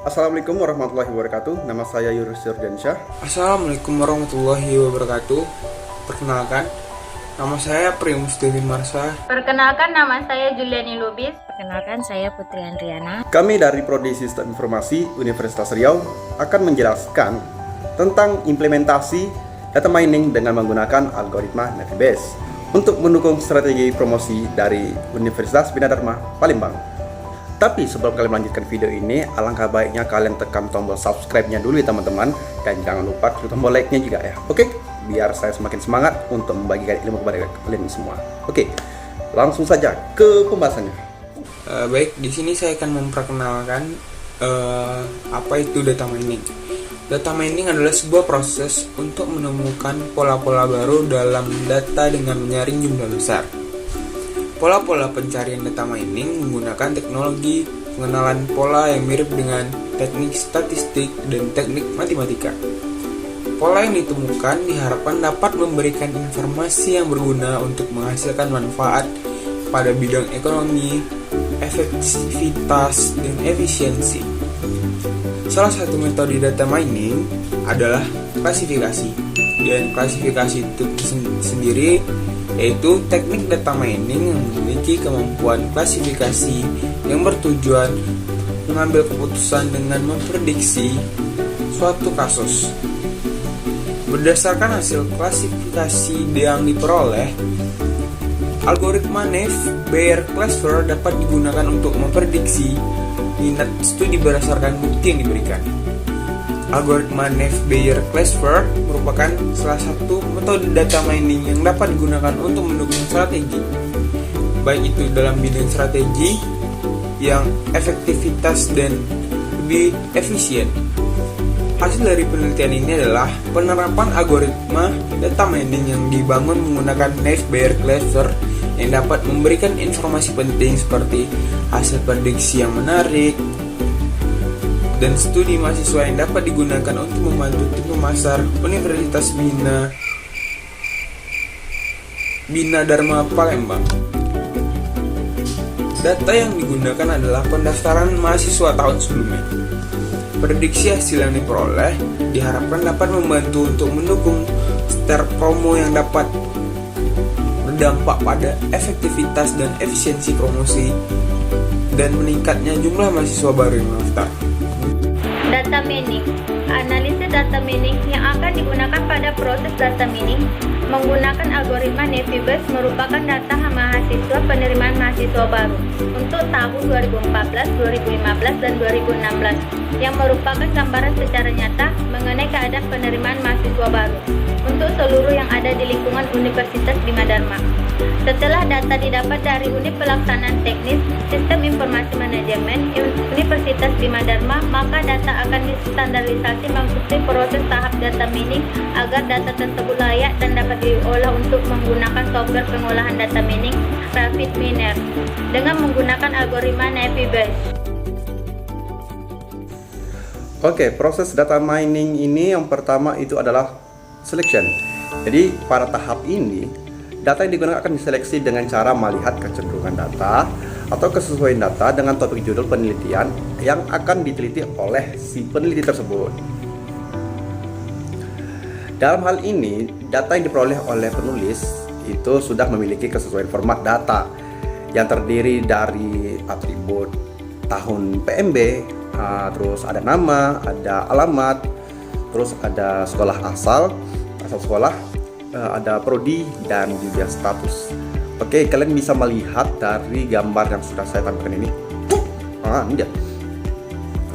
Assalamualaikum warahmatullahi wabarakatuh. Nama saya Yurus Yurdiansyah. Assalamualaikum warahmatullahi wabarakatuh. Perkenalkan, nama saya Primus Dewi Marsa. Perkenalkan, nama saya Juliani Lubis. Perkenalkan, saya Putri Andriana. Kami dari Prodi Sistem Informasi Universitas Riau akan menjelaskan tentang implementasi data mining dengan menggunakan algoritma Naviebase untuk mendukung strategi promosi dari Universitas Bina Dharma Palembang. Tapi sebelum kalian melanjutkan video ini, alangkah baiknya kalian tekan tombol subscribe-nya dulu ya teman-teman. Dan jangan lupa klik tombol like-nya juga ya. Oke? Biar saya semakin semangat untuk membagikan ilmu kepada kalian semua. Oke, langsung saja ke pembahasannya. Baik, di sini saya akan memperkenalkan apa itu data mining. Data mining adalah sebuah proses untuk menemukan pola-pola baru dalam data dengan menyaring jumlah besar. Pola-pola pencarian data mining menggunakan teknologi pengenalan pola yang mirip dengan teknik statistik dan teknik matematika. Pola yang ditemukan diharapkan dapat memberikan informasi yang berguna untuk menghasilkan manfaat pada bidang ekonomi, efektivitas, dan efisiensi. Salah satu metode data mining adalah klasifikasi, dan klasifikasi itu sendiri yaitu teknik data mining yang memiliki kemampuan klasifikasi yang bertujuan mengambil keputusan dengan memprediksi suatu kasus. Berdasarkan hasil klasifikasi yang diperoleh, algoritma Navier-Klesver dapat digunakan untuk memprediksi minat studi berdasarkan bukti yang diberikan. Algoritma Navier-Klesver merupakan salah satu metode data mining yang dapat digunakan untuk mendukung strategi, baik itu dalam bidang strategi yang efektivitas dan lebih efisien. Hasil dari penelitian ini adalah penerapan algoritma data mining yang dibangun menggunakan Navier-Klesver yang dapat memberikan informasi penting seperti hasil prediksi yang menarik, dan studi mahasiswa yang dapat digunakan untuk membantu tim pemasar Universitas Bina Dharma Palembang. Data yang digunakan adalah pendaftaran mahasiswa tahun sebelumnya. Prediksi hasil yang diperoleh diharapkan dapat membantu untuk mendukung strategi promo yang dapat berdampak pada efektivitas dan efisiensi promosi dan meningkatnya jumlah mahasiswa baru yang mendaftar. Data mining. Analisis data mining yang akan digunakan pada proses data mining menggunakan algoritma Navier-Base merupakan data mahasiswa penerimaan mahasiswa baru untuk tahun 2014, 2015, dan 2016 yang merupakan gambaran secara nyata mengenai keadaan penerimaan mahasiswa baru untuk seluruh yang ada di lingkungan Universitas Bina Dharma. Setelah data didapat dari Unit Pelaksanaan Teknis Sistem Informasi Manajemen Universitas Bina Dharma, maka data akan distandarisasi mengikuti proses tahap data mining agar data tersebut layak dan dapat diolah untuk menggunakan software pengolahan data mining RapidMiner dengan menggunakan algoritma Navier-Base. Oke, proses data mining ini yang pertama itu adalah selection. Jadi pada tahap ini data yang digunakan akan diseleksi dengan cara melihat kecenderungan data atau kesesuaian data dengan topik judul penelitian yang akan diteliti oleh si peneliti tersebut. Dalam hal ini, data yang diperoleh oleh penulis itu sudah memiliki kesesuaian format data yang terdiri dari atribut tahun PMB, terus ada nama, ada alamat, terus ada sekolah asal sekolah, ada prodi, dan juga status. Oke, kalian bisa melihat dari gambar yang sudah saya tampilkan ini. Ini dia.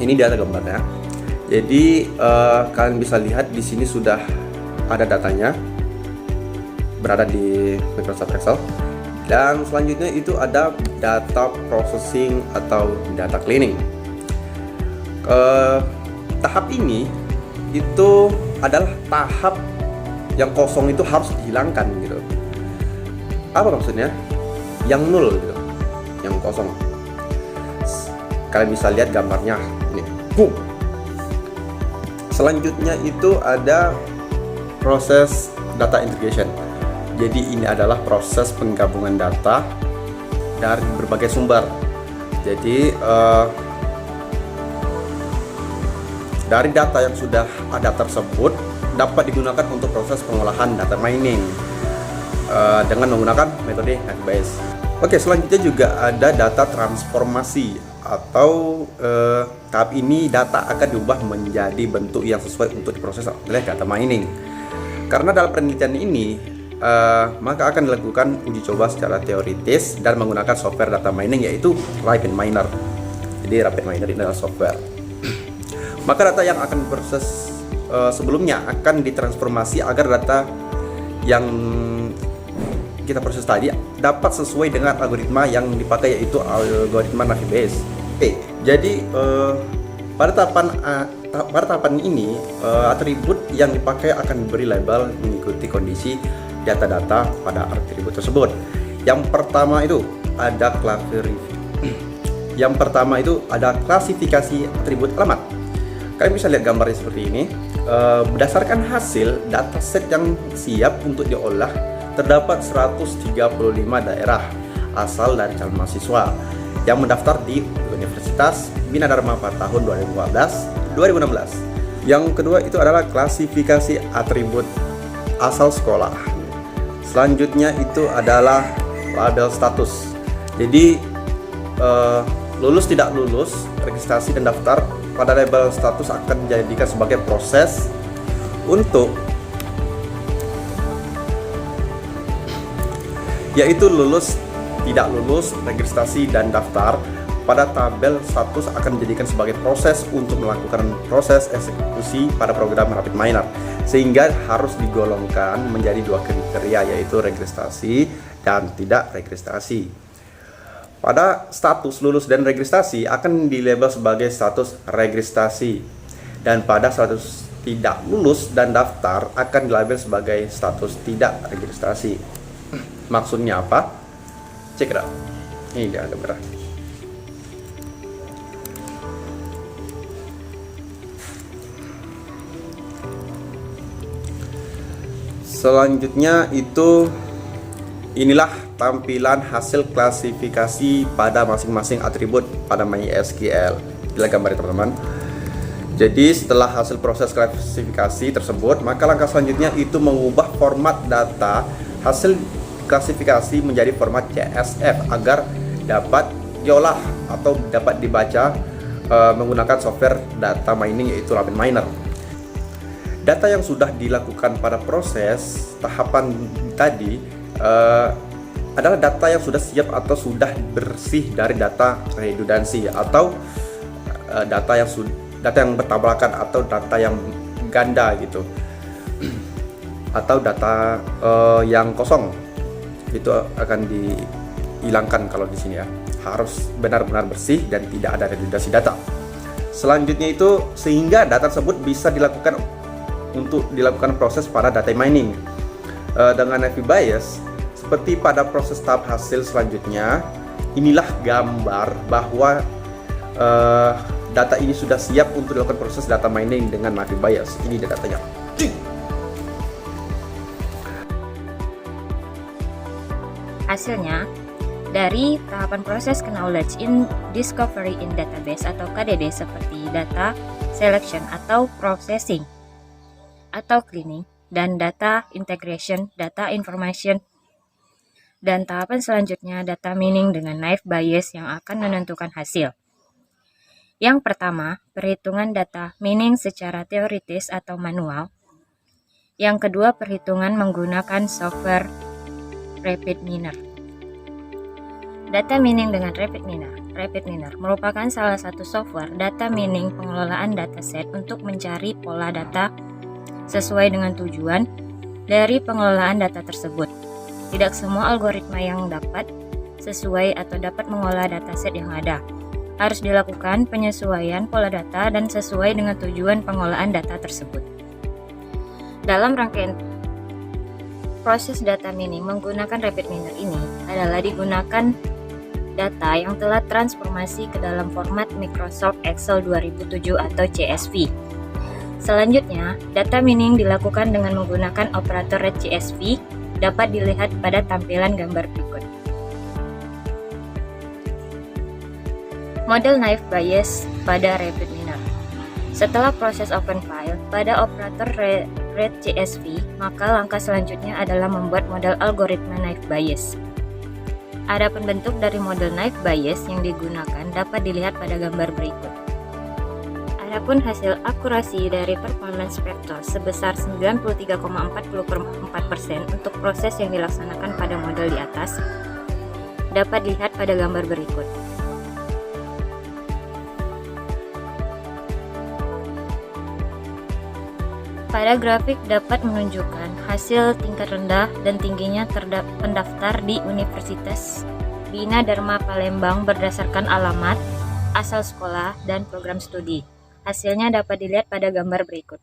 Ini dia ada gambarnya. Jadi kalian bisa lihat di sini sudah ada datanya berada di Microsoft Excel. Dan selanjutnya itu ada data processing atau data cleaning. Tahap ini itu adalah tahap yang kosong itu harus dihilangkan gitu. Apa maksudnya? Yang nol gitu, yang kosong. Kalian bisa lihat gambarnya ini. Boom. Selanjutnya itu ada proses data integration. Jadi ini adalah proses penggabungan data dari berbagai sumber. Jadi dari data yang sudah ada tersebut dapat digunakan untuk proses pengolahan data mining dengan menggunakan metode Navi Bayes. Oke, selanjutnya juga ada data transformasi atau tahap ini data akan diubah menjadi bentuk yang sesuai untuk diproses oleh data mining. Karena dalam penelitian ini maka akan dilakukan uji coba secara teoritis dan menggunakan software data mining yaitu RapidMiner. Jadi RapidMiner ini adalah software. Maka data yang akan diproses sebelumnya akan ditransformasi agar data yang kita proses tadi dapat sesuai dengan algoritma yang dipakai yaitu algoritma Navi Bayes. Oke, jadi pada tahapan ini atribut yang dipakai akan diberi label mengikuti kondisi data-data pada atribut tersebut. Yang pertama itu ada klasifikasi atribut alamat. Kalian bisa lihat gambarnya seperti ini. Berdasarkan hasil dataset yang siap untuk diolah, terdapat 135 daerah asal dari calon mahasiswa yang mendaftar di Universitas Bina Dharma pada tahun 2016. Yang kedua itu adalah klasifikasi atribut asal sekolah. Selanjutnya itu adalah label status. Jadi lulus tidak lulus, registrasi dan daftar pada label status akan dijadikan sebagai proses untuk yaitu lulus, tidak lulus, registrasi dan daftar pada tabel status akan dijadikan sebagai proses untuk melakukan proses eksekusi pada program RapidMiner, sehingga harus digolongkan menjadi dua kriteria yaitu registrasi dan tidak registrasi. Pada status lulus dan registrasi akan dilabel sebagai status registrasi, dan pada status tidak lulus dan daftar akan dilabel sebagai status tidak registrasi. Maksudnya apa? Cek it out. Ini dia gambar. Selanjutnya itu inilah tampilan hasil klasifikasi pada masing-masing atribut pada MySQL. Inilah gambarnya teman-teman. Jadi setelah hasil proses klasifikasi tersebut, maka langkah selanjutnya itu mengubah format data hasil klasifikasi menjadi format CSV agar dapat diolah atau dapat dibaca menggunakan software data mining yaitu RapidMiner. Data yang sudah dilakukan pada proses tahapan tadi adalah data yang sudah siap atau sudah bersih dari data redundansi atau data yang bertabrakan atau data yang ganda gitu, atau data yang kosong. Itu akan dihilangkan kalau di sini ya. Harus benar-benar bersih dan tidak ada redundansi data. Selanjutnya itu sehingga data tersebut bisa dilakukan proses pada data mining dengan Navi Bayes. Seperti pada proses tahap hasil selanjutnya, inilah gambar bahwa data ini sudah siap untuk dilakukan proses data mining dengan Navi Bayes. Ini dia datanya. Hasilnya, dari tahapan proses knowledge in discovery in database atau KDD seperti data selection atau processing atau cleaning, dan data integration, data information, dan tahapan selanjutnya data mining dengan Navi Bayes yang akan menentukan hasil. Yang pertama, perhitungan data mining secara teoritis atau manual. Yang kedua, perhitungan menggunakan software RapidMiner. Data mining dengan RapidMiner. RapidMiner merupakan salah satu software data mining pengelolaan dataset untuk mencari pola data sesuai dengan tujuan dari pengelolaan data tersebut. Tidak semua algoritma yang dapat sesuai atau dapat mengolah dataset yang ada. Harus dilakukan penyesuaian pola data dan sesuai dengan tujuan pengolahan data tersebut. Dalam rangkaian proses data mining menggunakan RapidMiner ini adalah digunakan data yang telah transformasi ke dalam format Microsoft Excel 2007 atau CSV. Selanjutnya, data mining dilakukan dengan menggunakan operator read CSV dapat dilihat pada tampilan gambar berikut. Model Navi Bayes pada RapidMiner. Setelah proses open file pada operator read CSV, maka langkah selanjutnya adalah membuat model algoritma naive Bayes. Adapun bentuk dari model naive Bayes yang digunakan dapat dilihat pada gambar berikut. Adapun hasil akurasi dari performance vector sebesar 93,44% untuk proses yang dilaksanakan pada model di atas dapat dilihat pada gambar berikut. Pada grafik dapat menunjukkan hasil tingkat rendah dan tingginya pendaftar di Universitas Bina Dharma Palembang berdasarkan alamat, asal sekolah, dan program studi. Hasilnya dapat dilihat pada gambar berikut.